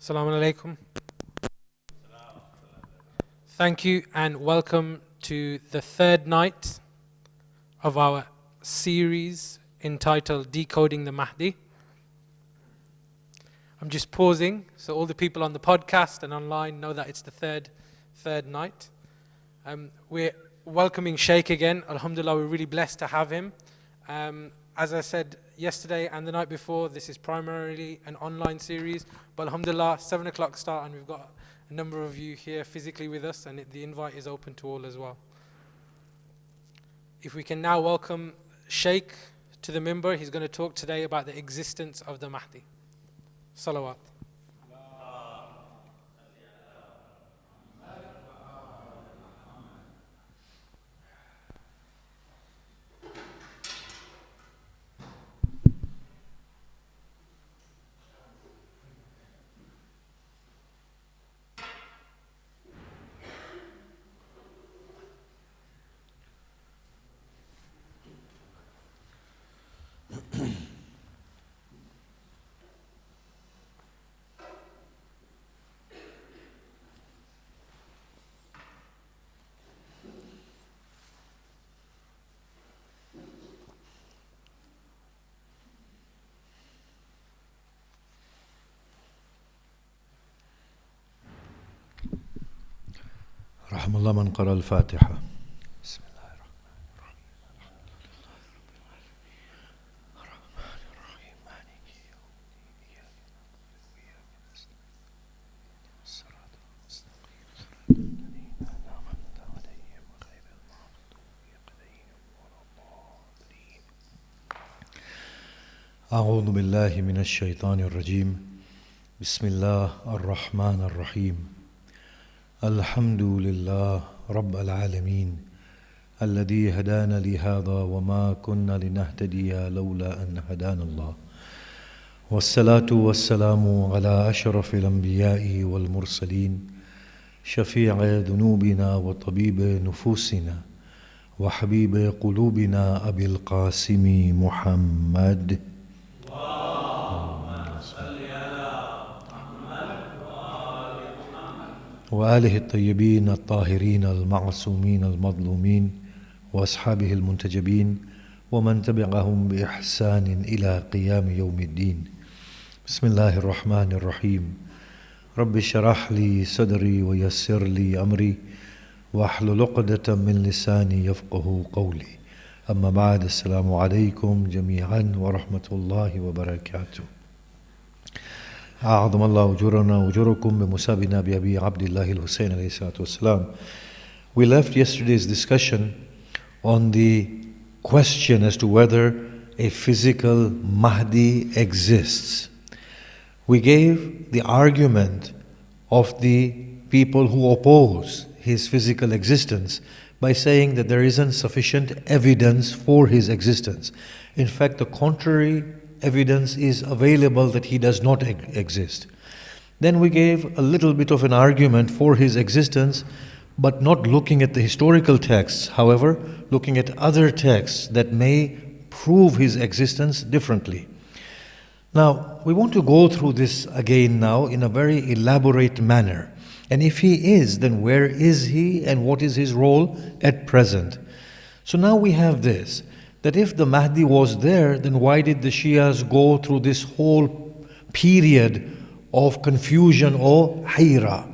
Assalamu alaikum. Thank you and welcome to the third night of our series entitled Decoding the Mahdi. I'm just pausing so all the people on the podcast and online know that it's the third night. We're welcoming Shaykh again. Alhamdulillah, we're really blessed to have him. As I said yesterday and the night before, this is primarily an online series, but alhamdulillah, 7 o'clock start and we've got a number of you here physically with us, and the invite is open to all as well. If we can now welcome Shaykh to the minbar, he's going to talk today about the existence of the Mahdi. Salawat. رحم الله من قرأ الفاتحة. بسم الله الرحمن الرحيم مالك يوم الدين إياك نعبد وإياك نستعين الصراط المستقيم صراط الذين أنعمت عليهم غير المغضوب عليهم ولا الضالين. أعوذ بالله من الشيطان الرجيم. بسم الله الرحمن الرحيم. الحمد لله رب العالمين الذي هدانا لهذا وما كنا لنهتدي لولا أن هدانا الله، والصلاة والسلام على أشرف الأنبياء والمرسلين شفيع ذنوبنا وطبيب نفوسنا وحبيب قلوبنا أبي القاسم محمد وآله الطيبين الطاهرين المعصومين المظلومين وأصحابه المنتجبين ومن تبعهم بإحسان إلى قيام يوم الدين. بسم الله الرحمن الرحيم. رب اشرح لي صدري ويسر لي أمري واحلل عقدة من لساني يفقه قولي. أما بعد، السلام عليكم جميعا ورحمة الله وبركاته. أعظم الله أجورنا وأجوركم بمسابنا بأبي عبد الله الحسين عليه الصلاة والسلام. We left yesterday's discussion on the question as to whether a physical Mahdi exists. We gave the argument of the people who oppose his physical existence by saying that there isn't sufficient evidence for his existence. In fact, the contrary evidence is available that he does not exist. Then we gave a little bit of an argument for his existence, but not looking at the historical texts, however, looking at other texts that may prove his existence differently. Now, we want to go through this again now in a very elaborate manner. And if he is, then where is he and what is his role at present? So now we have this, that if the Mahdi was there, then why did the Shias go through this whole period of confusion or hayra?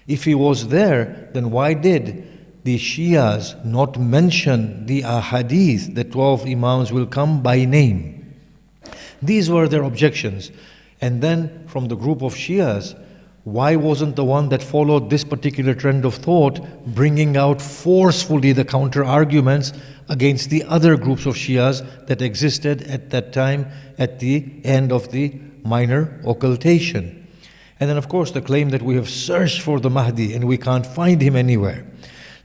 If he was there, then why did the Shias not mention the ahadith, the 12 Imams will come by name? These were their objections. And then from the group of Shias, why wasn't the one that followed this particular trend of thought bringing out forcefully the counter-arguments against the other groups of Shias that existed at that time at the end of the minor occultation? And then of course the claim that we have searched for the Mahdi and we can't find him anywhere.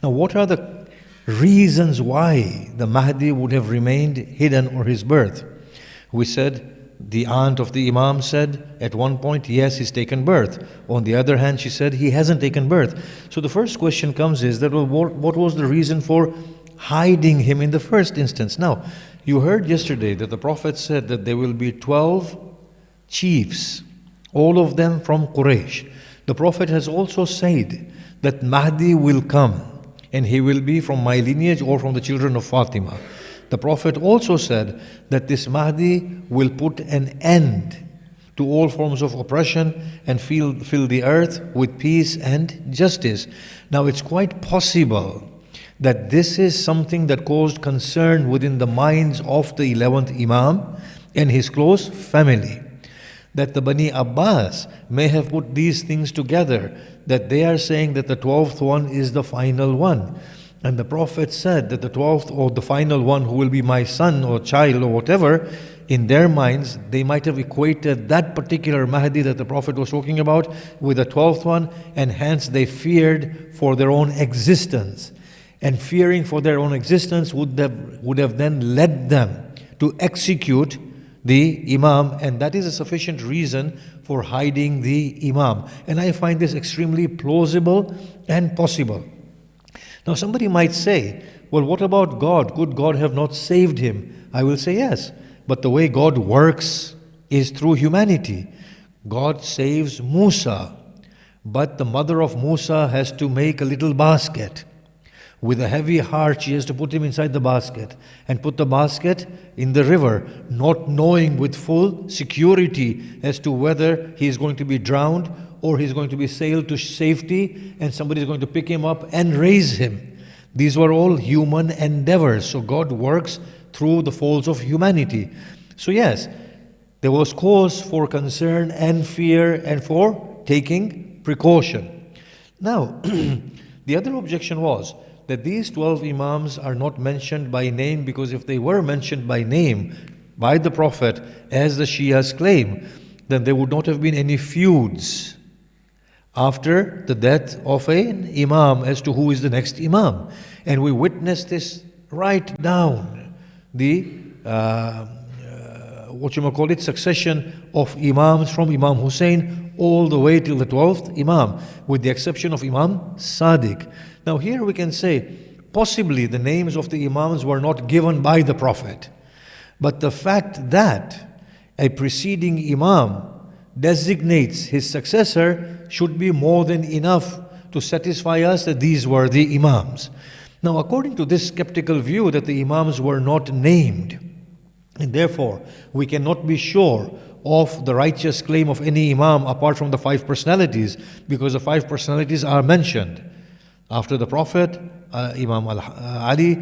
Now what are the reasons why the Mahdi would have remained hidden or his birth? We said the aunt of the Imam said at one point, yes, he's taken birth. On the other hand, she said he hasn't taken birth. So the first question comes is that, well, what was the reason for hiding him in the first instance? Now, you heard yesterday that the Prophet said that there will be 12 chiefs, all of them from Quraysh. The Prophet has also said that Mahdi will come and he will be from my lineage or from the children of Fatima. The Prophet also said that this Mahdi will put an end to all forms of oppression and fill the earth with peace and justice. Now it's quite possible that this is something that caused concern within the minds of the 11th Imam and his close family. That the Bani Abbas may have put these things together, that they are saying that the 12th one is the final one. And the Prophet said that the 12th or the final one, who will be my son or child or whatever, in their minds, they might have equated that particular Mahdi that the Prophet was talking about with the 12th one, and hence they feared for their own existence. And fearing for their own existence would have then led them to execute the Imam, and that is a sufficient reason for hiding the Imam. And I find this extremely plausible and possible. Now somebody might say, well, what about God? Could God have not saved him? I will say yes, but the way God works is through humanity. God saves Musa, but the mother of Musa has to make a little basket. With a heavy heart, she has to put him inside the basket and put the basket in the river, not knowing with full security as to whether he is going to be drowned or he's going to be sailed to safety and somebody is going to pick him up and raise him. These were all human endeavors. So God works through the folds of humanity. So yes, there was cause for concern and fear and for taking precaution. Now, the other objection was that these 12 Imams are not mentioned by name, because if they were mentioned by name by the Prophet, as the Shias claim, then there would not have been any feuds after the death of an Imam as to who is the next Imam. And we witnessed this right down the succession of Imams from Imam Hussein all the way till the 12th Imam, with the exception of Imam Sadiq. Now here we can say, possibly the names of the Imams were not given by the Prophet, but the fact that a preceding Imam designates his successor should be more than enough to satisfy us that these were the Imams. Now according to this skeptical view that the Imams were not named, and therefore we cannot be sure of the righteous claim of any Imam apart from the 5 personalities, because the 5 personalities are mentioned. After the Prophet, Imam Ali,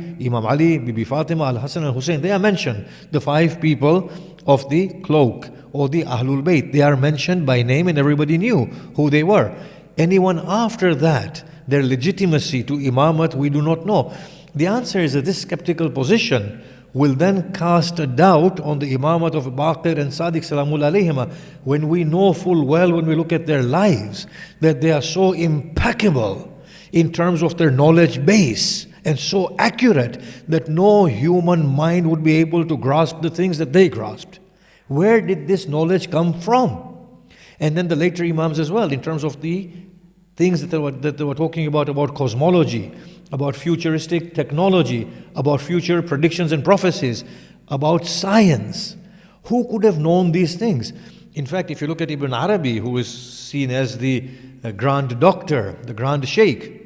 Bibi Fatima, Al-Hassan, Al-Hussein, they are mentioned. The 5 people of the cloak or the Ahlul Bayt, they are mentioned by name and everybody knew who they were. Anyone after that, their legitimacy to Imamat, we do not know. The answer is that this skeptical position will then cast a doubt on the Imamat of Baqir and Sadiq Salamul Alayhima, when we know full well, when we look at their lives, that they are so impeccable in terms of their knowledge base and so accurate that no human mind would be able to grasp the things that they grasped. Where did this knowledge come from? And then the later Imams as well, in terms of the things that they were talking about cosmology, about futuristic technology, about future predictions and prophecies, about science. Who could have known these things? In fact, if you look at Ibn Arabi, who is seen as the grand doctor, the grand Shaykh,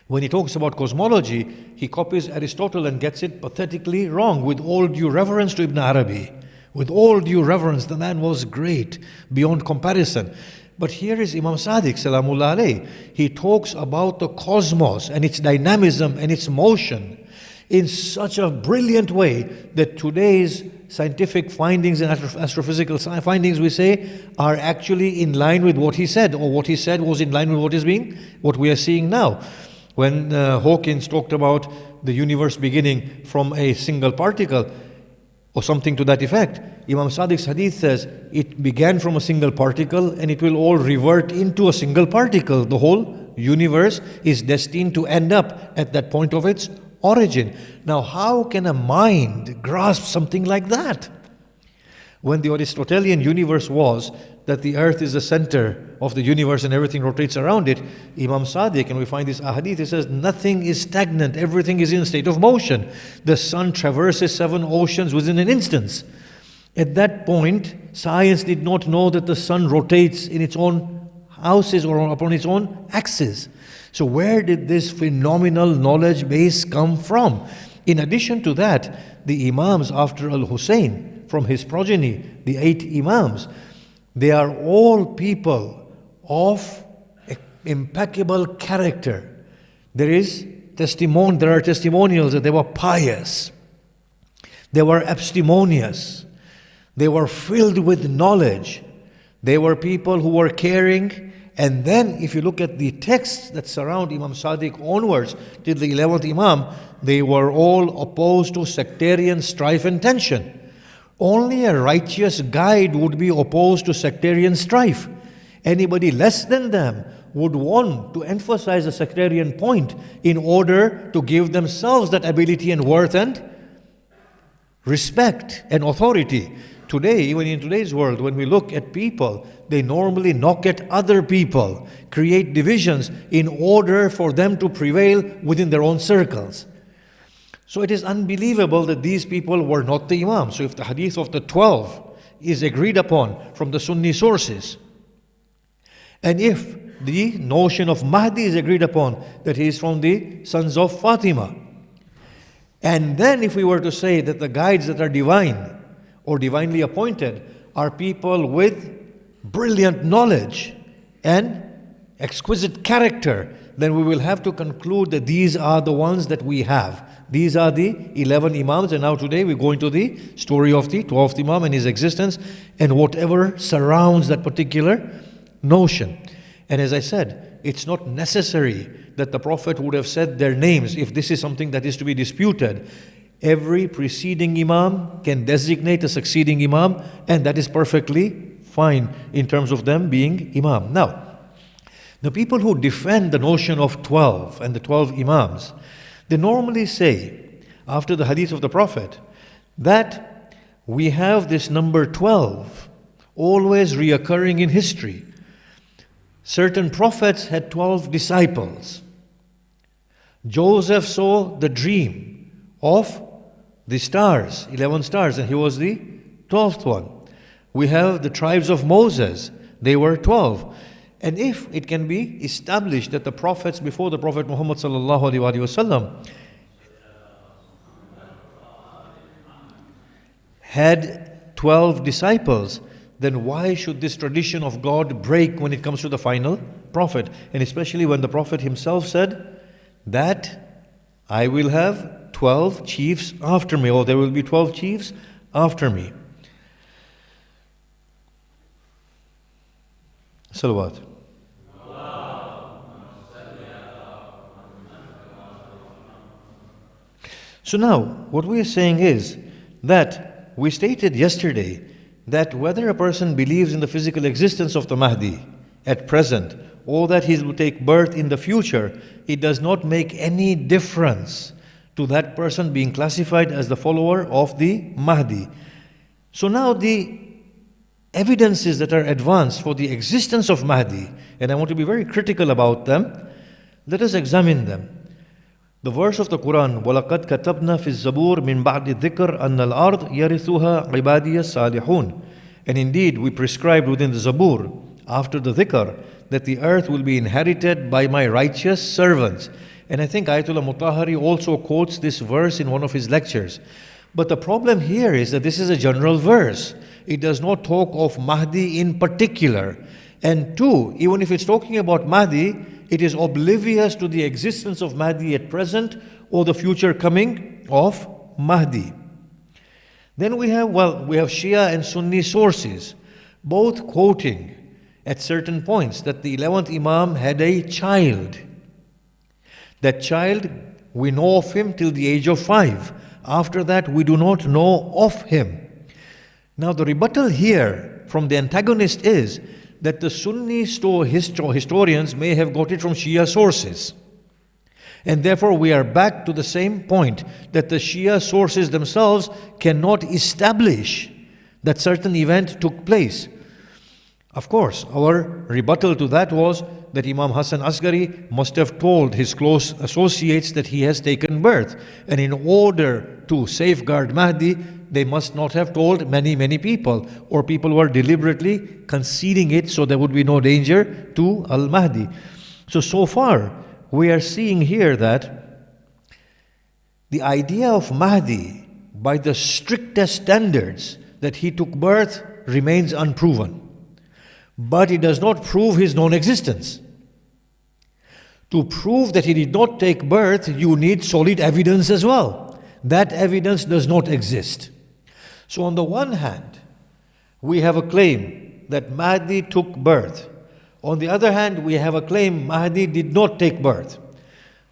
when he talks about cosmology, he copies Aristotle and gets it pathetically wrong. With all due reverence to Ibn Arabi, with all due reverence, the man was great beyond comparison. But here is Imam Sadiq Salamullah alayh. He talks about the cosmos and its dynamism and its motion in such a brilliant way that today's scientific findings and astrophysical findings, we say, are actually in line with what he said, or what he said was in line with what we are seeing now. When Hawkins talked about the universe beginning from a single particle, or something to that effect, Imam Sadiq's hadith says, it began from a single particle and it will all revert into a single particle. The whole universe is destined to end up at that point of its origin. Now, how can a mind grasp something like that? When the Aristotelian universe was that the earth is the center of the universe and everything rotates around it, Imam Sadiq, and we find this ahadith, he says, nothing is stagnant, everything is in a state of motion. The sun traverses 7 oceans within an instant. At that point, science did not know that the sun rotates in its own houses or upon its own axis. So where did this phenomenal knowledge base come from? In addition to that, the Imams after Al-Hussein, from his progeny, the 8 Imams, They are all people of impeccable character. There are testimonials that they were pious. They were abstemious. They were filled with knowledge. They were people who were caring. And then if you look at the texts that surround Imam Sadiq onwards till the 11th Imam, they were all opposed to sectarian strife and tension. Only a righteous guide would be opposed to sectarian strife. Anybody less than them would want to emphasize a sectarian point in order to give themselves that ability and worth and respect and authority. Today, even in today's world, when we look at people, they normally knock at other people, create divisions in order for them to prevail within their own circles. So it is unbelievable that these people were not the Imam. So if the hadith of the 12 is agreed upon from the Sunni sources, and if the notion of Mahdi is agreed upon, that he is from the sons of Fatima, and then if we were to say that the guides that are divine or divinely appointed are people with brilliant knowledge and exquisite character, then we will have to conclude that these are the ones that we have. These are the 11 Imams, and now today we go into the story of the 12th Imam and his existence and whatever surrounds that particular notion. And as I said, it's not necessary that the Prophet would have said their names if this is something that is to be disputed. Every preceding Imam can designate a succeeding Imam, and that is perfectly fine in terms of them being Imam. Now, the people who defend the notion of 12 and the 12 Imams, they normally say, after the hadith of the Prophet, that we have this number 12 always reoccurring in history. Certain prophets had 12 disciples. Joseph saw the dream of the stars, 11 stars, and he was the 12th one. We have the tribes of Moses, they were 12. And if it can be established that the prophets before the Prophet Muhammad sallallahu alaihi wasallam had 12 disciples, then why should this tradition of God break when it comes to the final prophet? And especially when the Prophet himself said that I will have 12 chiefs after me, or there will be 12 chiefs after me. Salawat. So now, what we are saying is that we stated yesterday that whether a person believes in the physical existence of the Mahdi at present or that he will take birth in the future, it does not make any difference to that person being classified as the follower of the Mahdi. So now the evidences that are advanced for the existence of Mahdi, and I want to be very critical about them, let us examine them. The verse of the Quran, وَلَقَدْ كَتَبْنَا فِي الزَّبُورِ مِنْ بَعْدِ الذِّكْرِ أَنَّ الْأَرْضَ يَرِثُهَا عِبَادِيَ الصَّالِحُونَ. And indeed, we prescribed within the Zabur, after the dhikr, that the earth will be inherited by my righteous servants. And I think Ayatollah Mutahari also quotes this verse in one of his lectures. But the problem here is that this is a general verse. It does not talk of Mahdi in particular. And two, even if it's talking about Mahdi, it is oblivious to the existence of Mahdi at present or the future coming of Mahdi. Then we have Shia and Sunni sources, both quoting at certain points that the 11th Imam had a child. That child, we know of him till the age of 5. After that, we do not know of him. Now the rebuttal here from the antagonist is that the Sunni historians may have got it from Shia sources. And therefore we are back to the same point, that the Shia sources themselves cannot establish that certain event took place. Of course, our rebuttal to that was that Imam Hassan Asghari must have told his close associates that he has taken birth. And in order to safeguard Mahdi, they must not have told many people, or people were deliberately concealing it so there would be no danger to Al-Mahdi. So far, we are seeing here that the idea of Mahdi, by the strictest standards, that he took birth, remains unproven. but it does not prove his non-existence. To prove that he did not take birth, you need solid evidence as well. That evidence does not exist. So on the one hand, we have a claim that Mahdi took birth. On the other hand, we have a claim Mahdi did not take birth.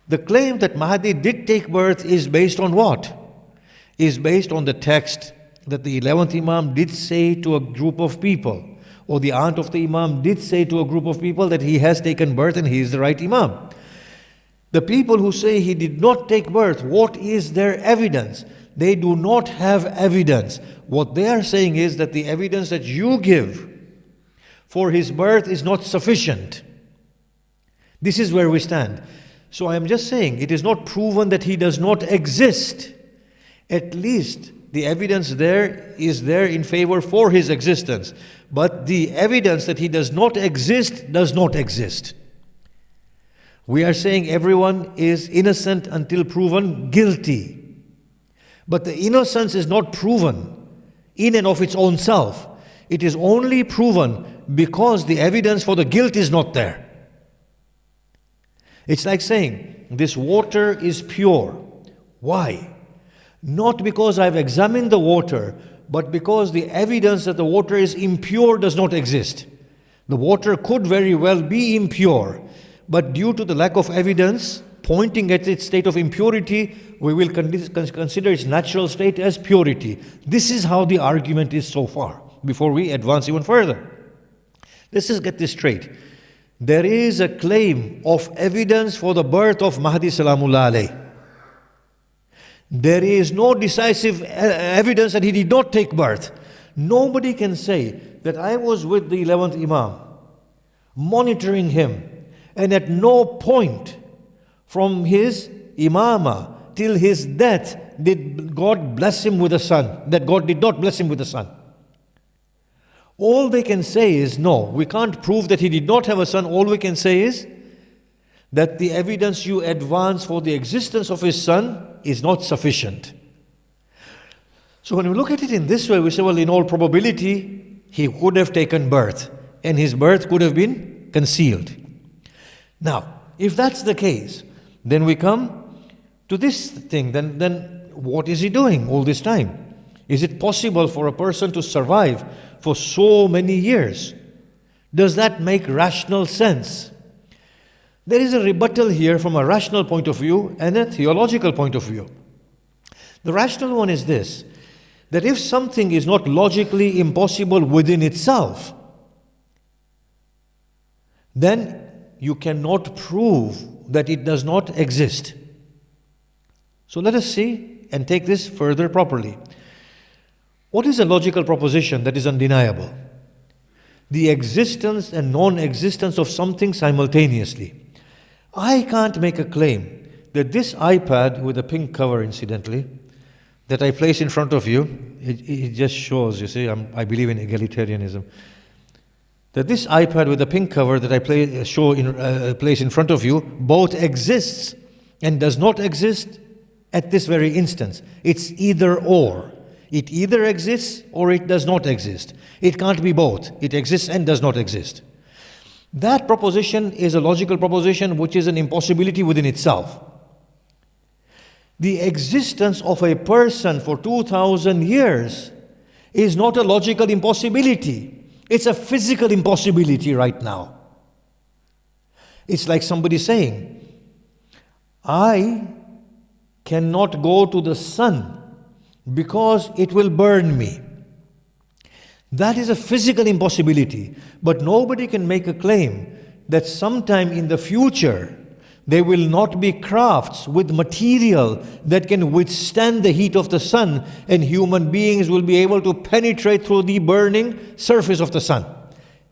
The claim that Mahdi did take birth is based on what? Is based on the text that the 11th Imam did say to a group of people, or the aunt of the Imam did say to a group of people that he has taken birth and he is the right Imam. The people who say he did not take birth, what is their evidence? They do not have evidence. What they are saying is that the evidence that you give for his birth is not sufficient. This is where we stand. So I am just saying, it is not proven that he does not exist. At least the evidence there is there in favor for his existence. But the evidence that he does not exist does not exist. We are saying everyone is innocent until proven guilty. But the innocence is not proven in and of its own self. It is only proven because the evidence for the guilt is not there. It's like saying, this water is pure. Why? Not because I've examined the water, but because the evidence that the water is impure does not exist. The water could very well be impure, but due to the lack of evidence pointing at its state of impurity, we will consider its natural state as purity. This is how the argument is so far, before we advance even further. Let's just get this straight. There is a claim of evidence for the birth of Mahdi Salamullah alayh. There is no decisive evidence that he did not take birth. Nobody can say that I was with the 11th Imam, monitoring him, and at no point from his imama till his death did God bless him with a son, that God did not bless him with a son. All they can say is, no, we can't prove that he did not have a son. All we can say is that the evidence you advance for the existence of his son is not sufficient. So when we look at it in this way, we say, well, in all probability, he could have taken birth, and his birth could have been concealed. Now, if that's the case, then we come to this thing. Then what is he doing all this time? Is it possible for a person to survive for so many years? Does that make rational sense? There is a rebuttal here from a rational point of view and a theological point of view. The rational one is this, that if something is not logically impossible within itself, then you cannot prove that it does not exist. So let us see and take this further properly. What is a logical proposition that is undeniable? The existence and non-existence of something simultaneously. I can't make a claim that this iPad with a pink cover, incidentally, that I place in front of you, it just shows, you see, I believe in egalitarianism, that this iPad with a pink cover that I place in front of you both exists and does not exist at this very instance. It's either or. It either exists or it does not exist. It can't be both. It exists and does not exist. That proposition is a logical proposition which is an impossibility within itself. The existence of a person for 2,000 years is not a logical impossibility. It's a physical impossibility right now. It's like somebody saying, I cannot go to the sun because it will burn me. That is a physical impossibility. But nobody can make a claim that sometime in the future there will not be crafts with material that can withstand the heat of the sun, and human beings will be able to penetrate through the burning surface of the sun.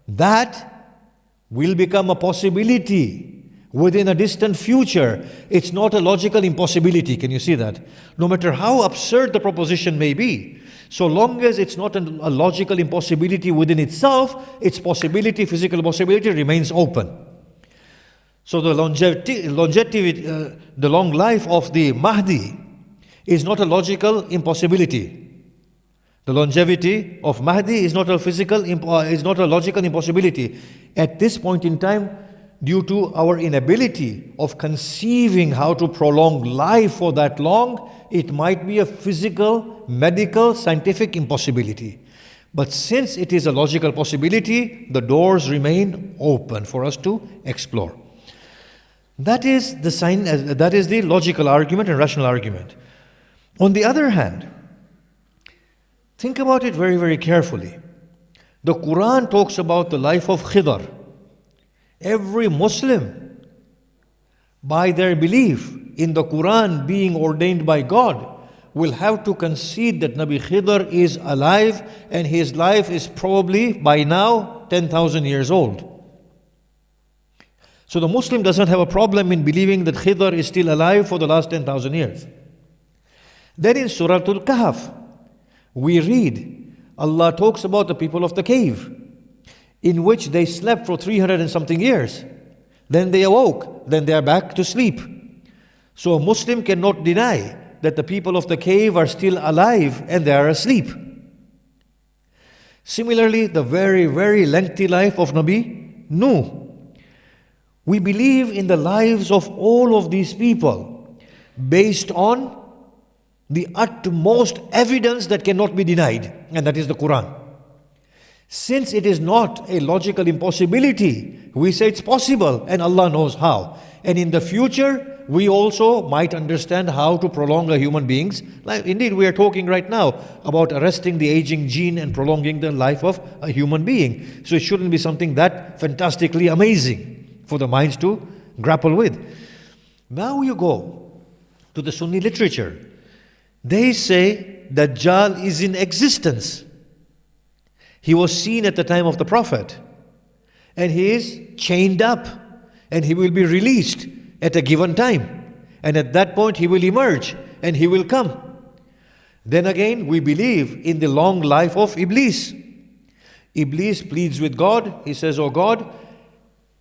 That will become a possibility within a distant future. It's not a logical impossibility. Can you see that? No matter how absurd the proposition may be, so long as it's not a logical impossibility within itself, its possibility, physical possibility, remains open. So the longevity, the long life of the Mahdi is not a logical impossibility. The longevity of Mahdi is not a logical impossibility. At this point in time, due to our inability of conceiving how to prolong life for that long, it might be a physical, medical, scientific impossibility. But since it is a logical possibility, the doors remain open for us to explore. That is the logical argument and rational argument. On the other hand, think about it very, very carefully. The Quran talks about the life of Khidr. Every Muslim, by their belief in the Quran being ordained by God, will have to concede that Nabi Khidr is alive and his life is probably by now 10,000 years old. So the Muslim doesn't have a problem in believing that Khidr is still alive for the last 10,000 years. Then in Surah Al-Kahf, we read, Allah talks about the people of the cave, in which they slept for 300 and something years. Then they awoke, then they are back to sleep. So a Muslim cannot deny that the people of the cave are still alive and they are asleep. Similarly, the very, very lengthy life of Nabi Nuh. We believe in the lives of all of these people based on the utmost evidence that cannot be denied, and that is the Quran. Since it is not a logical impossibility, we say it's possible, and Allah knows how. And in the future, we also might understand how to prolong a human being's life. Indeed, we are talking right now about arresting the aging gene and prolonging the life of a human being. So it shouldn't be something that fantastically amazing for the minds to grapple with. Now you go to the Sunni literature. They say that Dajjal is in existence. He was seen at the time of the Prophet, and he is chained up, and he will be released at a given time. And at that point he will emerge, and he will come. Then again, we believe in the long life of Iblis. Iblis pleads with God. He says, "Oh God,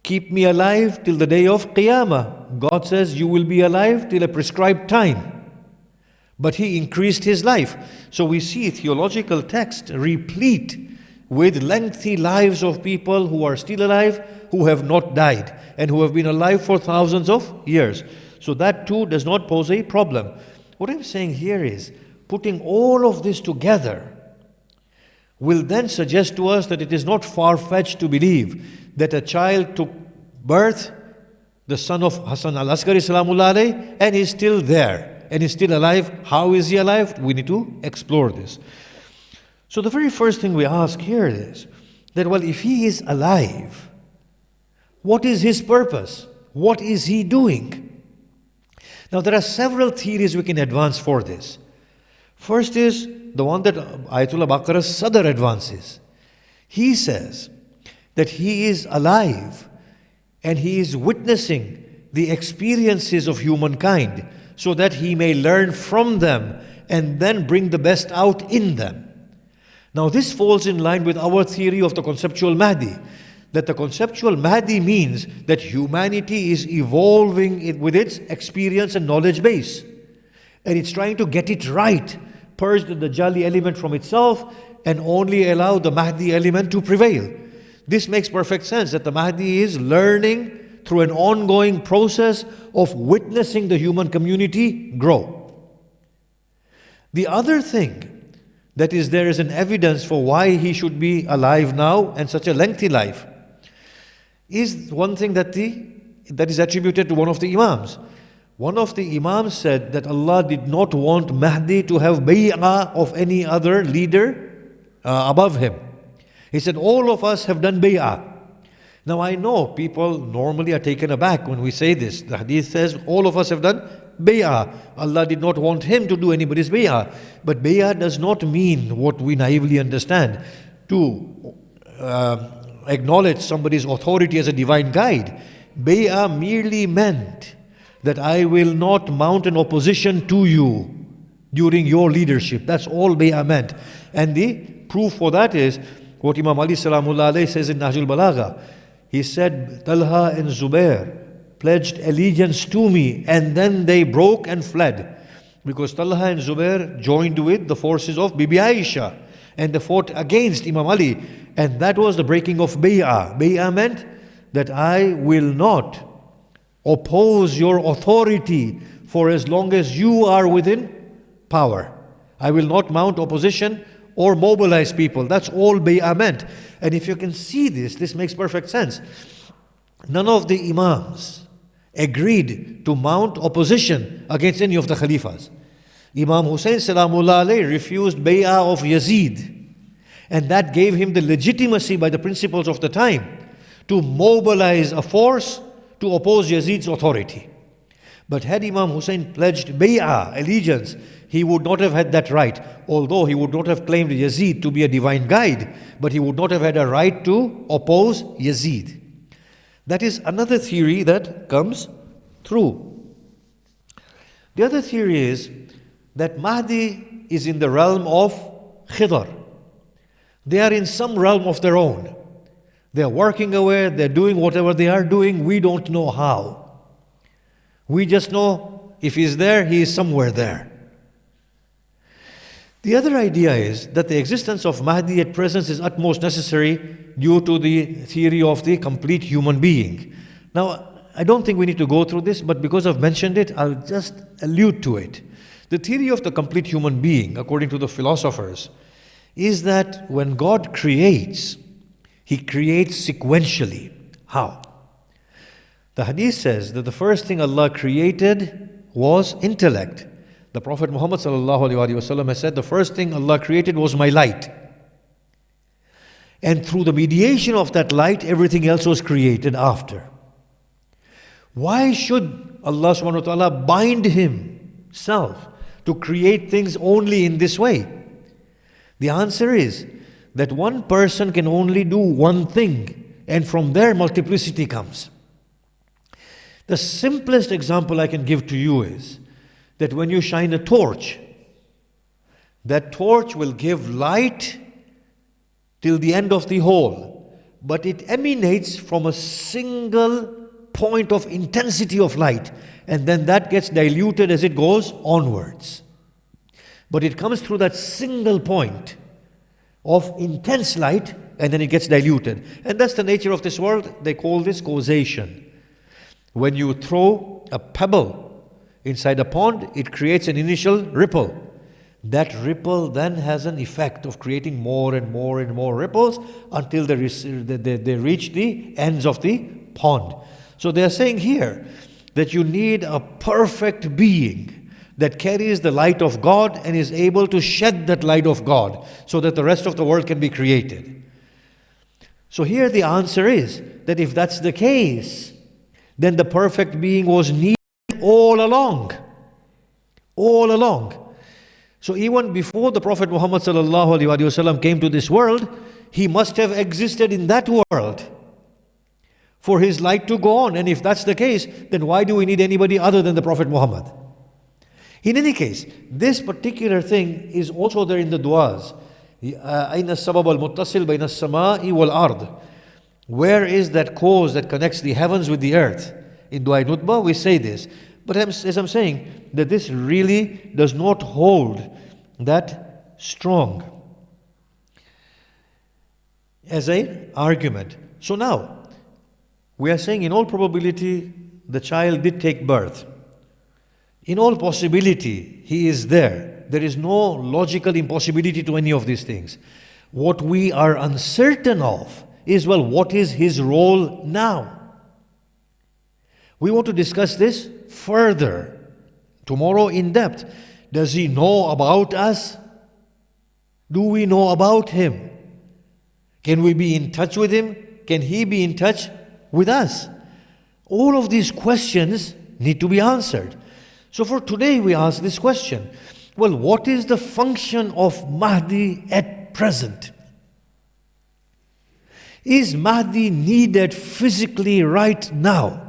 keep me alive till the day of Qiyamah." God says, "You will be alive till a prescribed time." But he increased his life. So we see theological text replete with lengthy lives of people who are still alive, who have not died, and who have been alive for thousands of years. So that too does not pose a problem. What I'm saying here is, putting all of this together will then suggest to us that it is not far-fetched to believe that a child took birth, the son of Hassan al-Askari salamullah alayh, and is still there. And is still alive. How is he alive? We need to explore this. So the very first thing we ask here is that, well, if he is alive, what is his purpose? What is he doing? Now there are several theories we can advance for this. First is the one that Ayatollah Baqar's Sadr advances. He says that he is alive and he is witnessing the experiences of humankind, so that he may learn from them and then bring the best out in them. Now this falls in line with our theory of the conceptual Mahdi, that the conceptual Mahdi means that humanity is evolving with its experience and knowledge base. And it's trying to get it right, purge the Dajjali element from itself, and only allow the Mahdi element to prevail. This makes perfect sense, that the Mahdi is learning through an ongoing process of witnessing the human community grow. The other thing that is there is an evidence for why he should be alive now and such a lengthy life is one thing that is attributed to one of the Imams. One of the Imams said that Allah did not want Mahdi to have bay'ah of any other leader above him. He said, all of us have done bay'ah. Now I know people normally are taken aback when we say this. The hadith says all of us have done bay'ah. Allah did not want him to do anybody's bay'ah. But bay'ah does not mean what we naively understand, to acknowledge somebody's authority as a divine guide. Bay'ah merely meant that I will not mount an opposition to you during your leadership. That's all bay'ah meant. And the proof for that is what Imam Ali salamullah alayhi says in Nahjul Balagha. He said, Talha and Zubair pledged allegiance to me, and then they broke and fled. Because Talha and Zubair joined with the forces of Bibi Aisha. and they fought against Imam Ali. And that was the breaking of bay'ah. Bay'ah meant that I will not oppose your authority for as long as you are within power. I will not mount opposition or mobilize people. That's all bay'ah meant. And if you can see this, this makes perfect sense. None of the Imams agreed to mount opposition against any of the Khalifas. Imam Hussain Salamullah alayhi refused bay'ah of Yazid. And that gave him the legitimacy by the principles of the time to mobilize a force to oppose Yazid's authority. But had Imam Hussain pledged bay'ah, allegiance, he would not have had that right. Although he would not have claimed Yazid to be a divine guide, but he would not have had a right to oppose Yazid. That is another theory that comes through. The other theory is that Mahdi is in the realm of Khidr. They are in some realm of their own. They are working away, they are doing whatever they are doing, we don't know how. We just know if he is there, he is somewhere there. The other idea is that the existence of Mahdi at present is utmost necessary due to the theory of the complete human being. Now, I don't think we need to go through this, but because I've mentioned it, I'll just allude to it. The theory of the complete human being, according to the philosophers, is that when God creates, He creates sequentially. How? The hadith says that the first thing Allah created was intellect. The Prophet Muhammad ﷺ has said, the first thing Allah created was my light. And through the mediation of that light, everything else was created after. Why should Allah subhanahu wa ta'ala bind Himself to create things only in this way? The answer is that one person can only do one thing, and from there multiplicity comes. The simplest example I can give to you is that when you shine a torch, that torch will give light till the end of the hole, but it emanates from a single point of intensity of light, and then that gets diluted as it goes onwards. But it comes through that single point of intense light, and then it gets diluted. And that's the nature of this world. They call this causation. When you throw a pebble inside a pond, it creates an initial ripple. That ripple then has an effect of creating more and more and more ripples until they reach the ends of the pond. So they are saying here that you need a perfect being that carries the light of God and is able to shed that light of God so that the rest of the world can be created. So here the answer is that if that's the case, then the perfect being was needed all along. All along. So even before the Prophet Muhammad ﷺ came to this world, he must have existed in that world for his light to go on. And if that's the case, then why do we need anybody other than the Prophet Muhammad? In any case, this particular thing is also there in the du'as. أين السبب المتصل بين السماء والأرض? Where is that cause that connects the heavens with the earth? In Dua Nutbah we say this. But as I'm saying, that this really does not hold that strong as an argument. So now, we are saying in all probability the child did take birth. In all possibility, he is there. There is no logical impossibility to any of these things. What we are uncertain of is, well, what is his role now? We want to discuss this further tomorrow in depth. Does he know about us? Do we know about him? Can we be in touch with him? Can he be in touch with us? All of these questions need to be answered. So for today we ask this question. Well, what is the function of Mahdi at present? Is Mahdi needed physically right now?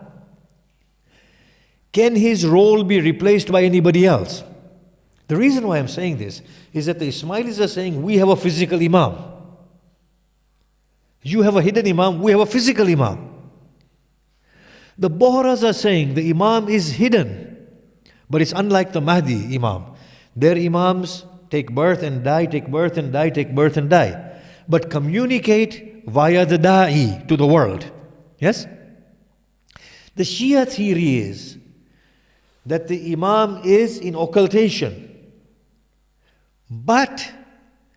Can his role be replaced by anybody else? The reason why I'm saying this is that the Ismailis are saying we have a physical Imam. You have a hidden Imam, we have a physical Imam. The Bohras are saying the Imam is hidden, but it's unlike the Mahdi Imam. Their Imams take birth and die, take birth and die, take birth and die, but communicate via the da'i to the world. Yes? The Shia theory is that the Imam is in occultation, but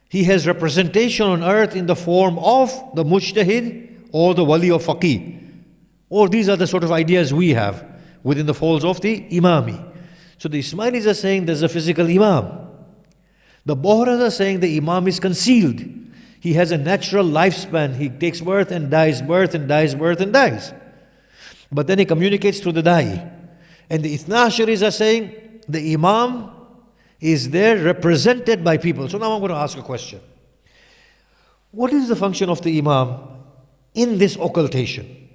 he has representation on earth in the form of the mujtahid or the wali of faqih. Or these are the sort of ideas we have within the folds of the Imami. So the Ismailis are saying there's a physical Imam. The Bohras are saying the Imam is concealed. He has a natural lifespan. He takes birth and dies, birth and dies, birth and dies. But then he communicates through the da'i. And the Ithna Asharis are saying the Imam is there represented by people. So now I'm going to ask a question. What is the function of the Imam in this occultation?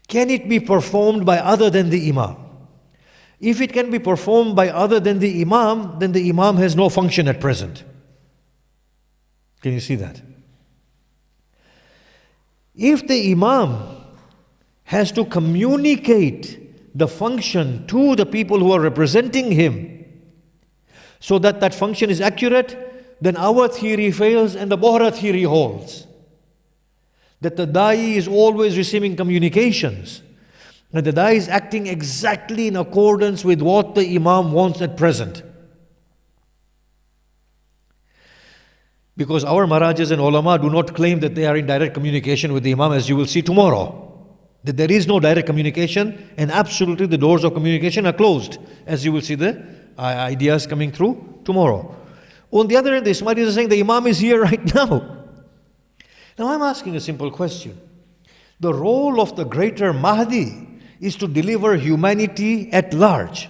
Can it be performed by other than the Imam? If it can be performed by other than the Imam, then the Imam has no function at present. Can you see that? If the Imam has to communicate the function to the people who are representing him, so that that function is accurate, then our theory fails and the Bohra theory holds. That the da'i is always receiving communications. And the da'i is acting exactly in accordance with what the Imam wants at present. Because our marajas and ulama do not claim that they are in direct communication with the Imam, as you will see tomorrow. That there is no direct communication, and absolutely the doors of communication are closed, as you will see the ideas coming through tomorrow. On the other hand, the Ismailis are saying the Imam is here right now. Now I'm asking a simple question. The role of the greater Mahdi is to deliver humanity at large,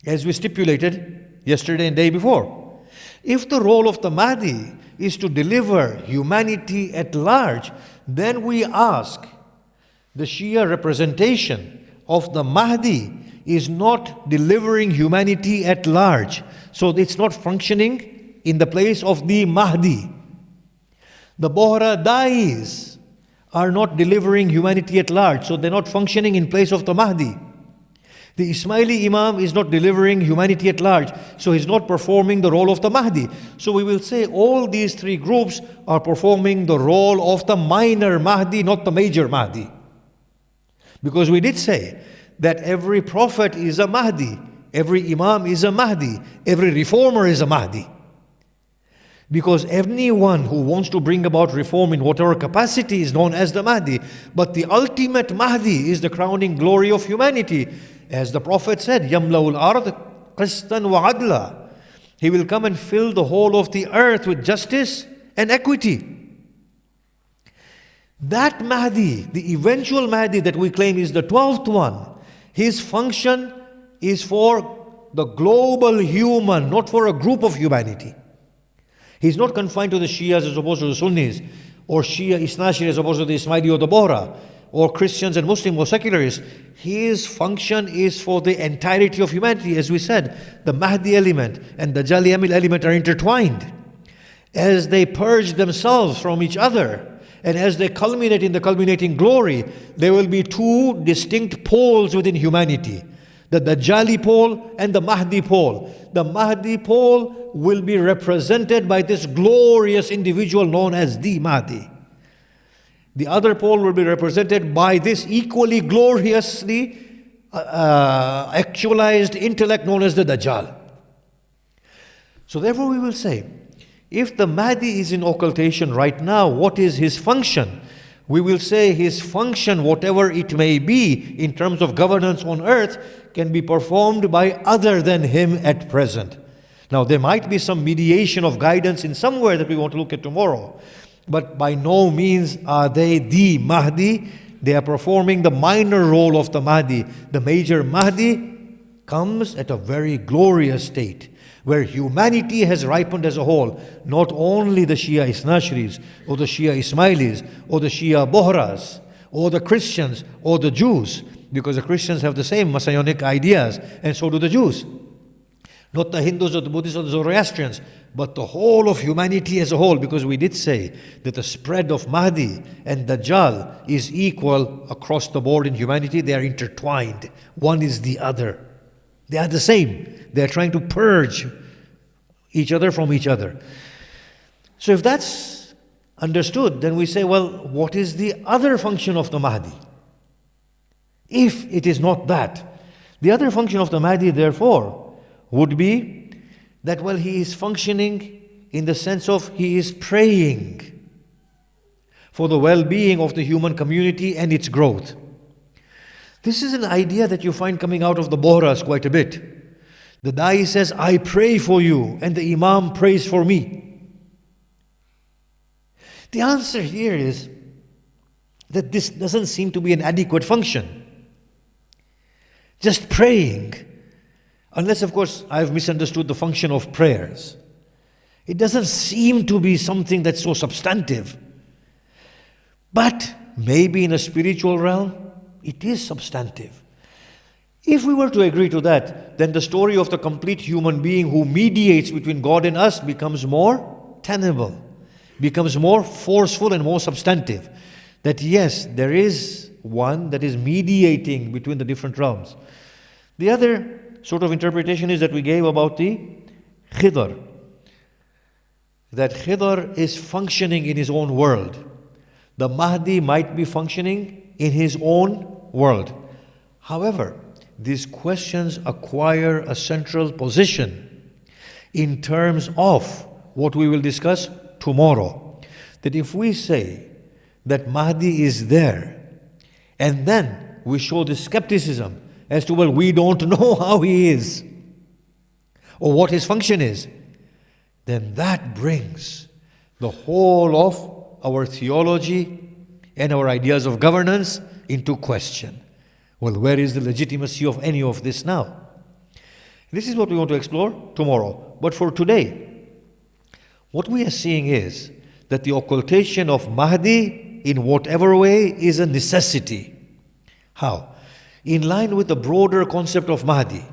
as we stipulated yesterday and day before. If the role of the Mahdi is to deliver humanity at large, then we ask, the Shia representation of the Mahdi is not delivering humanity at large. So it's not functioning in the place of the Mahdi. The Bohra da'is are not delivering humanity at large, so they're not functioning in place of the Mahdi. The Ismaili Imam is not delivering humanity at large, so he's not performing the role of the Mahdi. So we will say all these three groups are performing the role of the minor Mahdi, not the major Mahdi. Because we did say that every prophet is a Mahdi, every Imam is a Mahdi, every reformer is a Mahdi. Because anyone who wants to bring about reform in whatever capacity is known as the Mahdi. But the ultimate Mahdi is the crowning glory of humanity. As the Prophet said, يَمْلَأُ الْأَرْضِ قِسْطًا وَعَدْلًا. He will come and fill the whole of the earth with justice and equity. That Mahdi, the eventual Mahdi that we claim is the 12th one, his function is for the global human, not for a group of humanity. He's not confined to the Shias as opposed to the Sunnis, or Shia Isnashir as opposed to the Ismaili or the Bohra, or Christians and Muslims or secularists. His function is for the entirety of humanity. As we said, the Mahdi element and the Jali Amil element are intertwined. As they purge themselves from each other, and as they culminate in the culminating glory, there will be two distinct poles within humanity. The Dajjali pole and the Mahdi pole. The Mahdi pole will be represented by this glorious individual known as the Mahdi. The other pole will be represented by this equally gloriously actualized intellect known as the Dajjal. So therefore we will say, if the Mahdi is in occultation right now, what is his function? We will say his function, whatever it may be, in terms of governance on earth, can be performed by other than him at present. Now there might be some mediation of guidance in somewhere that we want to look at tomorrow, but by no means are they the Mahdi. They are performing the minor role of the Mahdi. The major Mahdi comes at a very glorious state, where humanity has ripened as a whole, not only the Shia Isnashris, or the Shia Ismailis, or the Shia Bohras, or the Christians, or the Jews, because the Christians have the same messianic ideas, and so do the Jews. Not the Hindus or the Buddhists or the Zoroastrians, but the whole of humanity as a whole, because we did say that the spread of Mahdi and Dajjal is equal across the board in humanity. They are intertwined. One is the other. They are the same. They are trying to purge each other from each other. So if that's understood, then we say, well, what is the other function of the Mahdi? If it is not that, the other function of the Mahdi, therefore, would be that, well, he is functioning in the sense of he is praying for the well-being of the human community and its growth. This is an idea that you find coming out of the Bohras quite a bit. The Da'i says, I pray for you, and the Imam prays for me. The answer here is that this doesn't seem to be an adequate function. Just praying, unless of course I've misunderstood the function of prayers. It doesn't seem to be something that's so substantive. But maybe in a spiritual realm, it is substantive. If we were to agree to that, then the story of the complete human being who mediates between God and us becomes more tenable, becomes more forceful and more substantive. That yes, there is one that is mediating between the different realms. The other sort of interpretation is that we gave about the Khidr. That Khidr is functioning in his own world. The Mahdi might be functioning in his own world. However, these questions acquire a central position in terms of what we will discuss tomorrow. That if we say that Mahdi is there, and then we show the skepticism as to, well, we don't know how he is, or what his function is, then that brings the whole of our theology and our ideas of governance into question. Well, where is the legitimacy of any of this now? This is what we want to explore tomorrow. But for today, what we are seeing is that the occultation of Mahdi, in whatever way, is a necessity. How? In line with the broader concept of Mahdi.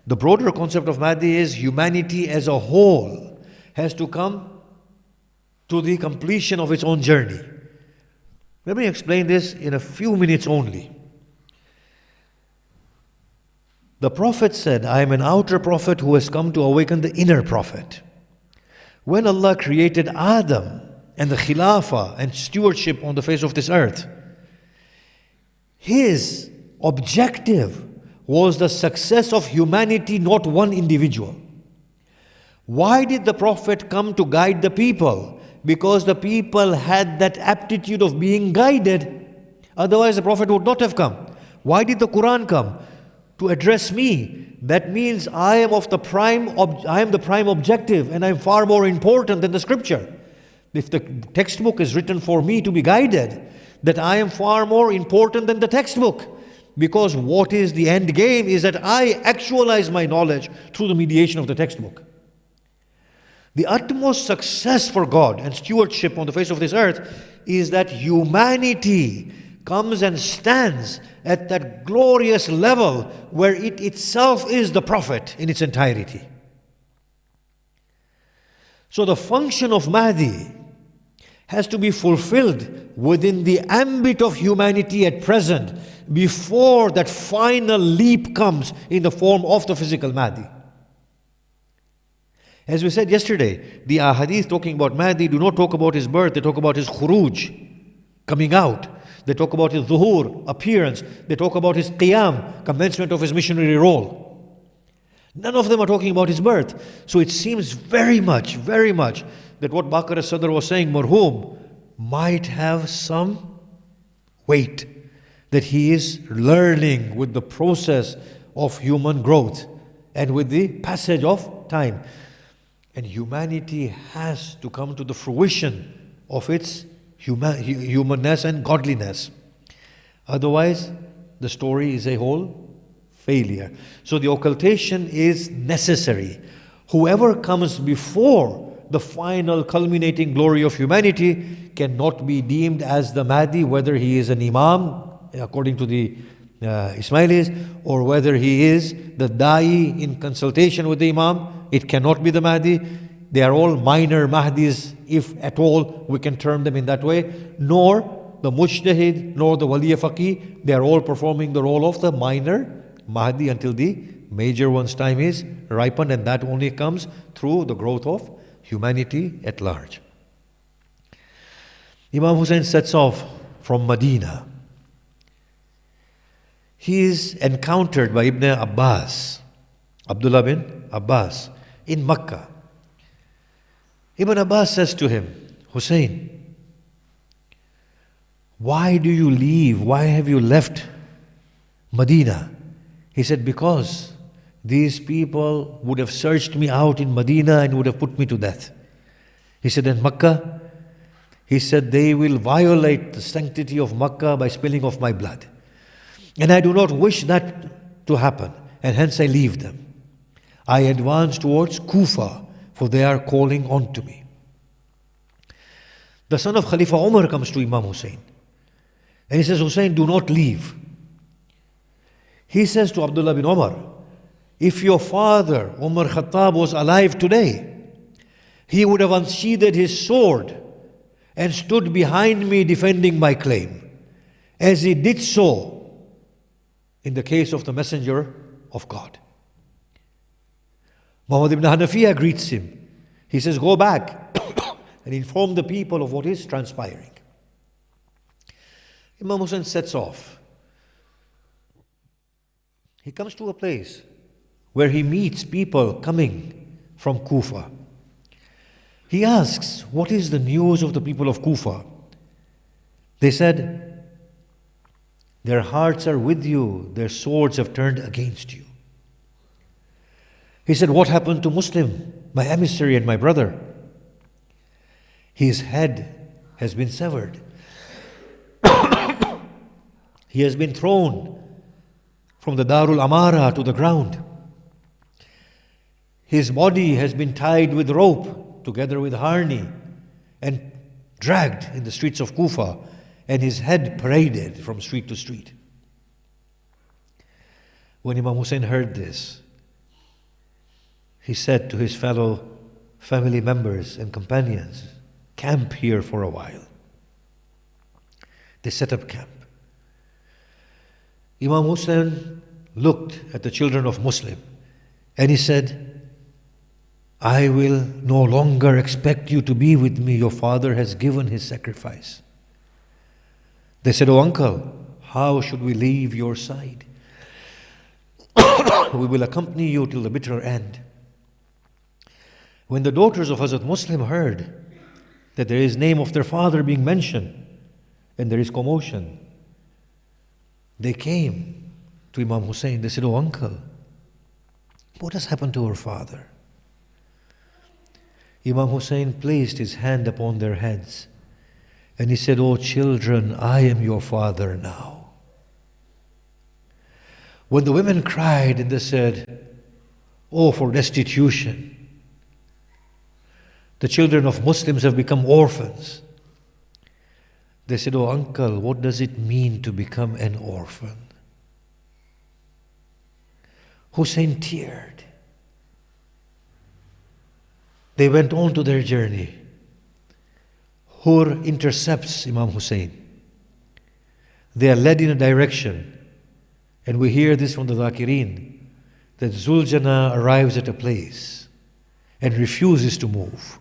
The broader concept of Mahdi is humanity as a whole has to come to the completion of its own journey. Let me explain this in a few minutes only. The Prophet said, I am an outer prophet who has come to awaken the inner prophet. When Allah created Adam and the Khilafah and stewardship on the face of this earth, His objective was the success of humanity, not one individual. Why did the Prophet come to guide the people? Because the people had that aptitude of being guided. Otherwise the Prophet would not have come. Why did the Quran come? To address me. That means I am the prime objective, and I am far more important than the scripture. If the textbook is written for me to be guided, that I am far more important than the textbook. Because what is the end game is that I actualize my knowledge through the mediation of the textbook. The utmost success for God and stewardship on the face of this earth is that humanity comes and stands at that glorious level where it itself is the Prophet in its entirety. So the function of Mahdi has to be fulfilled within the ambit of humanity at present before that final leap comes in the form of the physical Mahdi. As we said yesterday, the ahadith talking about Mahdi do not talk about his birth, they talk about his khuruj, coming out. They talk about his zuhur, appearance. They talk about his qiyam, commencement of his missionary role. None of them are talking about his birth. So it seems very much that what Baqir as-Sadr was saying, marhum, might have some weight. That he is learning with the process of human growth and with the passage of time. And humanity has to come to the fruition of its humanness and godliness. Otherwise, the story is a whole failure. So the occultation is necessary. Whoever comes before the final culminating glory of humanity cannot be deemed as the Mahdi, whether he is an Imam, according to the Ismailis, or whether he is the Da'i in consultation with the Imam. It cannot be the Mahdi. They are all minor Mahdis, if at all we can term them in that way. Nor the Mujtahid, nor the Wali Faqih. They are all performing the role of the minor Mahdi until the major one's time is ripened, and that only comes through the growth of humanity at large. Imam Hussein sets off from Medina. He is encountered by Ibn Abbas, Abdullah bin Abbas, in Makkah. Ibn Abbas says to him, Hussein, why do you leave? Why have you left Medina? He said, because these people would have searched me out in Medina and would have put me to death. He said, in Makkah, he said, they will violate the sanctity of Makkah by spilling of my blood. And I do not wish that to happen, and hence I leave them. I advance towards Kufa, for they are calling on to me. The son of Khalifa Umar comes to Imam Hussein, and he says, Hussein, do not leave. He says to Abdullah bin Umar, if your father, Umar Khattab, was alive today, he would have unsheathed his sword and stood behind me defending my claim, as he did so in the case of the Messenger of God. Muhammad ibn Hanafiya greets him. He says, go back and inform the people of what is transpiring. Imam Hussein sets off. He comes to a place where he meets people coming from Kufa. He asks, what is the news of the people of Kufa? They said, their hearts are with you, their swords have turned against you. He said, what happened to Muslim, my emissary and my brother? His head has been severed. He has been thrown from the Darul Amara to the ground. His body has been tied with rope together with harney and dragged in the streets of Kufa, and his head paraded from street to street. When Imam Hussein heard this, he said to his fellow family members and companions, camp here for a while. They set up camp. Imam Hussein looked at the children of Muslim and he said, I will no longer expect you to be with me. Your father has given his sacrifice. They said, oh uncle, how should we leave your side? We will accompany you till the bitter end. When the daughters of Hazrat Muslim heard that there is name of their father being mentioned and there is commotion, they came to Imam Hussein. They said, oh uncle, what has happened to our father? Imam Hussein placed his hand upon their heads and he said, oh children, I am your father now. When the women cried and they said, oh, for destitution, the children of Muslims have become orphans. They said, oh uncle, what does it mean to become an orphan? Hussein teared. They went on to their journey. Hur intercepts Imam Hussein. They are led in a direction, and we hear this from the Dhakirin, that Zuljana arrives at a place and refuses to move.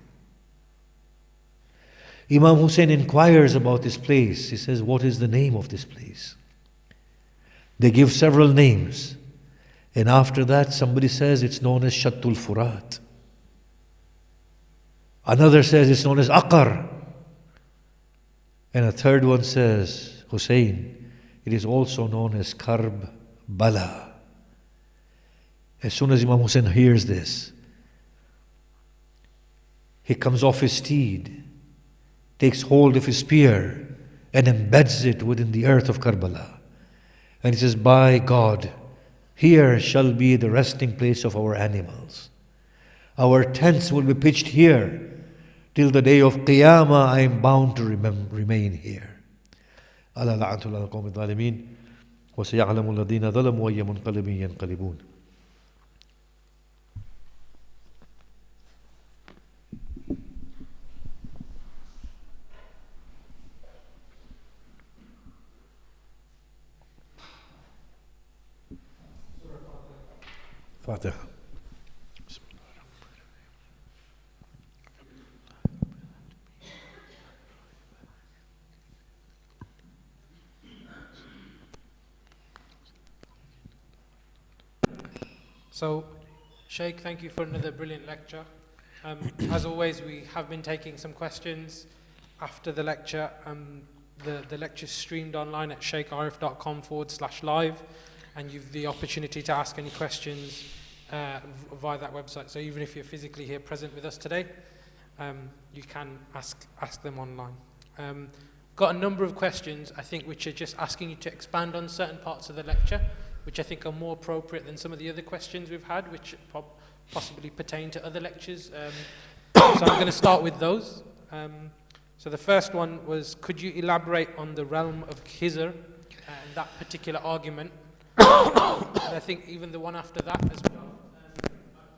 Imam Hussein inquires about this place. He says, what is the name of this place? They give several names. And after that, somebody says it's known as Shattul Furat. Another says it's known as Aqar. And a third one says, Hussein, it is also known as Karbala. As soon as Imam Hussein hears this, he comes off his steed, takes hold of his spear and embeds it within the earth of Karbala. And he says, by God, here shall be the resting place of our animals. Our tents will be pitched here. Till the day of Qiyamah, I am bound to remain here. ألا لعنة الله على القوم الظالمين وسيعلم الذين ظلموا أي منقلب ينقلبون. Fatiha. So, Shaykh, thank you for another brilliant lecture. As always, we have been taking some questions after the lecture. The lecture is streamed online at shaykharif.com/live, and you've the opportunity to ask any questions via that website. So even if you're physically here present with us today, you can ask them online. Got a number of questions, I think, which are just asking you to expand on certain parts of the lecture, which I think are more appropriate than some of the other questions we've had, which possibly pertain to other lectures. So I'm going to start with those. So the first one was, could you elaborate on the realm of Khizr and that particular argument? And I think even the one after that as well. I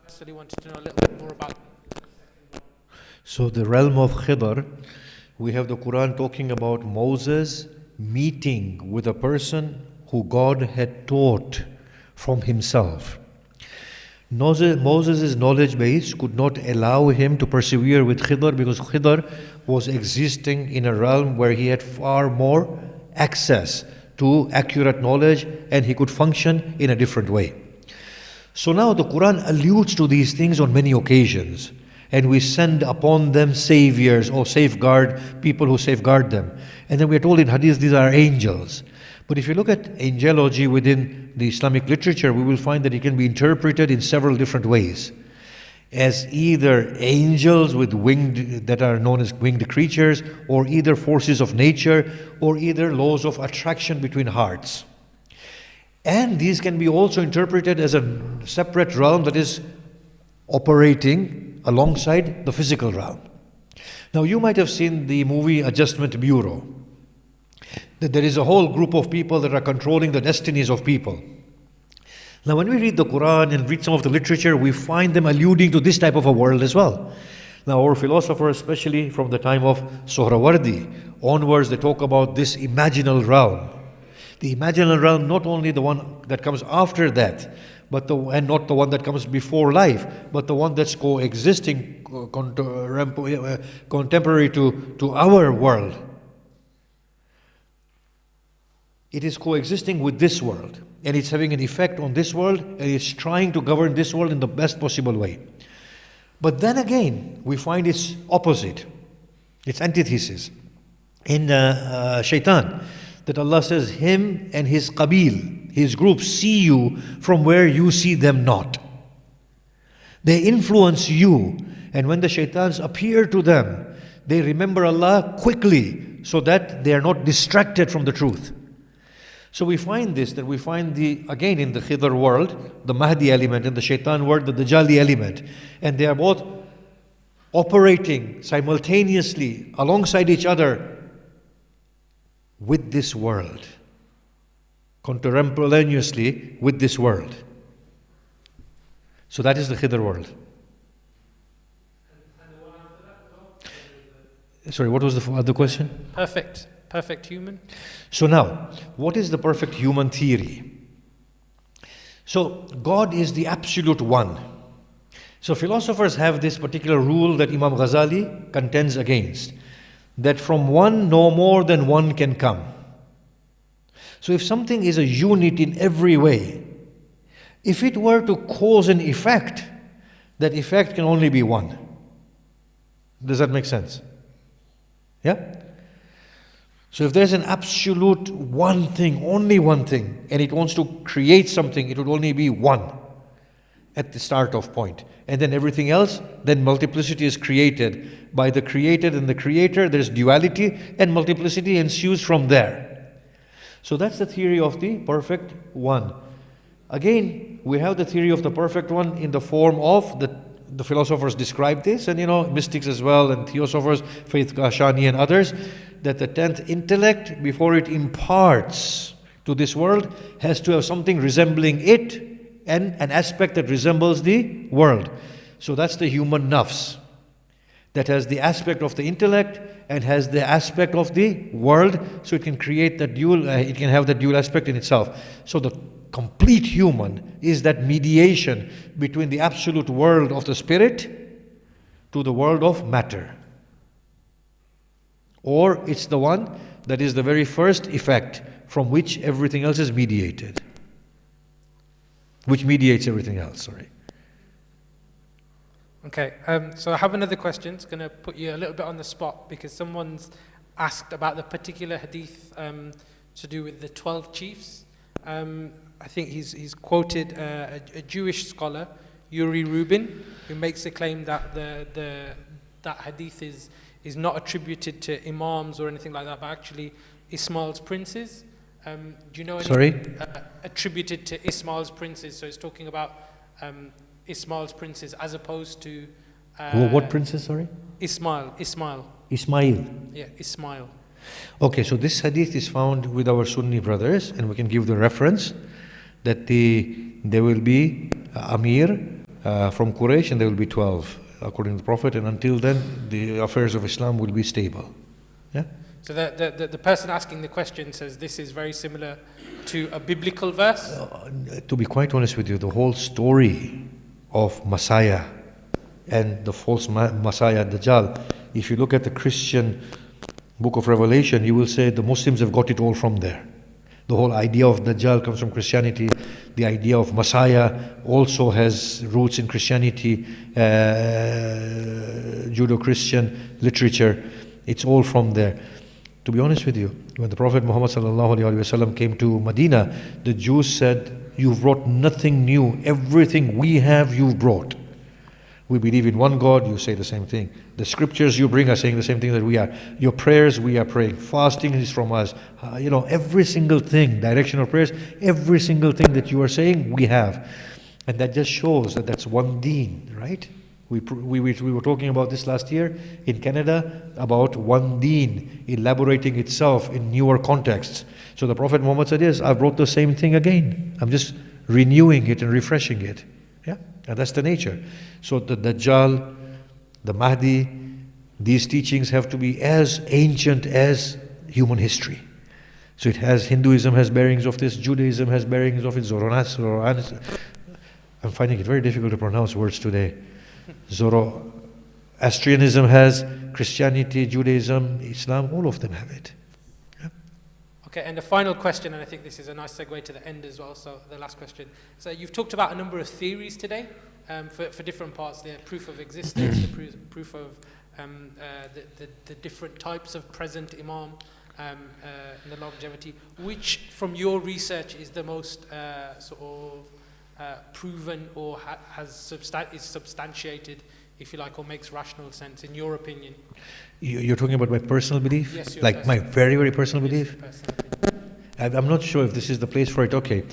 actually wanted to know a little bit more about. So the realm of Khidr, we have the Quran talking about Moses meeting with a person who God had taught from himself. Moses' knowledge base could not allow him to persevere with Khidr, because Khidr was existing in a realm where he had far more access to accurate knowledge and he could function in a different way. So now the Quran alludes to these things on many occasions, and we send upon them saviors or people who safeguard them. And then we are told in Hadith these are angels. But if you look at angelology within the Islamic literature, we will find that it can be interpreted in several different ways. As either angels with that are known as winged creatures, or either forces of nature, or either laws of attraction between hearts. And these can be also interpreted as a separate realm that is operating alongside the physical realm. Now you might have seen the movie Adjustment Bureau. That there is a whole group of people that are controlling the destinies of people. Now when we read the Quran and read some of the literature, we find them alluding to this type of a world as well. Now our philosophers, especially from the time of Sohrawardi onwards, they talk about this imaginal realm. The imaginal realm, not only the one that comes after death, and not the one that comes before life, but the one that's coexisting, contemporary to our world. It is coexisting with this world, and it's having an effect on this world, and it's trying to govern this world in the best possible way. But then again, we find its opposite, its antithesis in Shaitan, that Allah says, him and his qabil, his group, see you from where you see them not. They influence you, and when the shaitans appear to them, they remember Allah quickly so that they are not distracted from the truth. So we find that we find again in the Khidr world, the Mahdi element, and the Shaitan world, the Dajjali element. And they are both operating simultaneously alongside each other with this world, contemporaneously with this world. So that is the Khidr world. Sorry, what was the other question? Perfect human. So now, what is the perfect human theory? So God is the absolute one. So philosophers have this particular rule that Imam Ghazali contends against, that from one no more than one can come. So if something is a unit in every way, if it were to cause an effect, that effect can only be one. Does that make sense? Yeah? So if there's an absolute one thing, only one thing, and it wants to create something, it would only be one at the start of point. And then everything else, then multiplicity is created. By the created and the creator, there's duality, and multiplicity ensues from there. So that's the theory of the perfect one. Again, we have the theory of the perfect one in the form of the philosophers describe this, and mystics as well, and theosophers, Faith Kashani and others, that the 10th intellect, before it imparts to this world, has to have something resembling it and an aspect that resembles the world. So that's the human nafs. that has the aspect of the intellect and has the aspect of the world, so it can create that dual, it can have that dual aspect in itself. So the complete human is that mediation between the absolute world of the spirit to the world of matter. Or it's the one that is the very first effect from which everything else is mediated. Which mediates everything else, sorry. Okay, so I have another question. It's going to put you a little bit on the spot because someone's asked about the particular hadith to do with the 12 chiefs. I think he's quoted a Jewish scholar, Yuri Rubin, who makes the claim that that hadith is not attributed to imams or anything like that, but actually Ismail's princes. Do you know any? Sorry? Attributed to Ismail's princes. So it's talking about Ismail's princes as opposed to... what princes, sorry? Ismail. Ismail. Yeah, Ismail. Okay, so this hadith is found with our Sunni brothers, and we can give the reference that there will be Amir from Quraysh, and there will be 12 according to the Prophet, and until then the affairs of Islam will be stable. Yeah. So the person asking the question says this is very similar to a biblical verse? To be quite honest with you, the whole story of Messiah and the false Messiah, Dajjal, if you look at the Christian book of Revelation, you will say the Muslims have got it all from there. The whole idea of Dajjal comes from Christianity. The idea of Messiah also has roots in Christianity, Judeo-Christian literature. It's all from there. To be honest with you, when the Prophet Muhammad ﷺ came to Medina, the Jews said, "You've brought nothing new. Everything we have, you've brought. We believe in one God," you say the same thing. The scriptures you bring are saying the same thing that we are. Your prayers, we are praying. Fasting is from us. Every single thing, direction of prayers, every single thing that you are saying, we have. And that just shows that that's one deen, right? We were talking about this last year in Canada, about one deen elaborating itself in newer contexts. So the Prophet Muhammad said, yes, I brought the same thing again. I'm just renewing it and refreshing it. Yeah, and that's the nature. So the Dajjal, the Mahdi, these teachings have to be as ancient as human history. So it has, Hinduism has bearings of this, Judaism has bearings of it, Zoroastrianism. I'm finding it very difficult to pronounce words today. Zoroastrianism has, Christianity, Judaism, Islam, all of them have it. Yeah. Okay, and the final question, and I think this is a nice segue to the end as well, so the last question. So you've talked about a number of theories today for different parts, the proof of existence, the proof of the different types of present Imam, and the longevity. Which, from your research, is the most proven or is substantiated, if you like, or makes rational sense, in your opinion? You're talking about my personal belief? Yes, your like personal. My very, very personal belief? Personal opinion. I'm not sure if this is the place for it. Okay.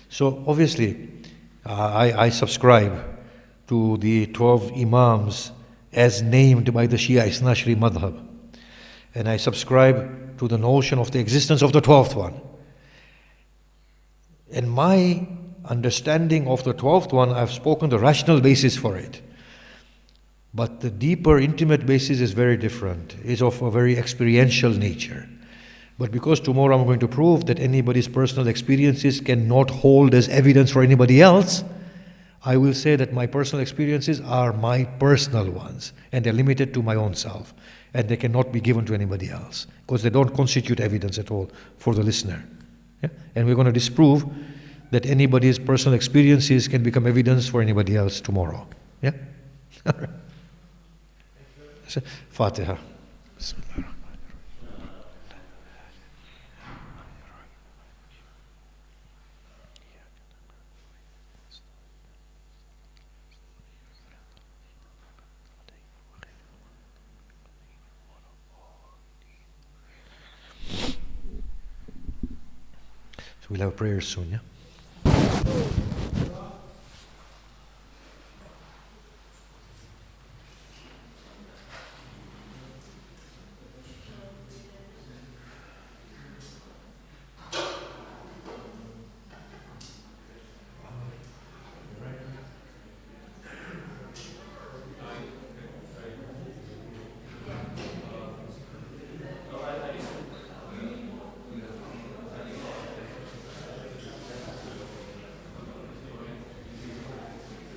So obviously, I subscribe to the 12 Imams as named by the Shia Isna Shri Madhab. And I subscribe to the notion of the existence of the 12th one. And my understanding of the 12th one, I've spoken the rational basis for it. But the deeper, intimate basis is very different. It's of a very experiential nature. But because tomorrow I'm going to prove that anybody's personal experiences cannot hold as evidence for anybody else, I will say that my personal experiences are my personal ones, and they're limited to my own self, and they cannot be given to anybody else, because they don't constitute evidence at all for the listener. Yeah? And we're going to disprove that anybody's personal experiences can become evidence for anybody else tomorrow. Yeah? Fatiha. Bismillah. So we'll have prayers soon, yeah?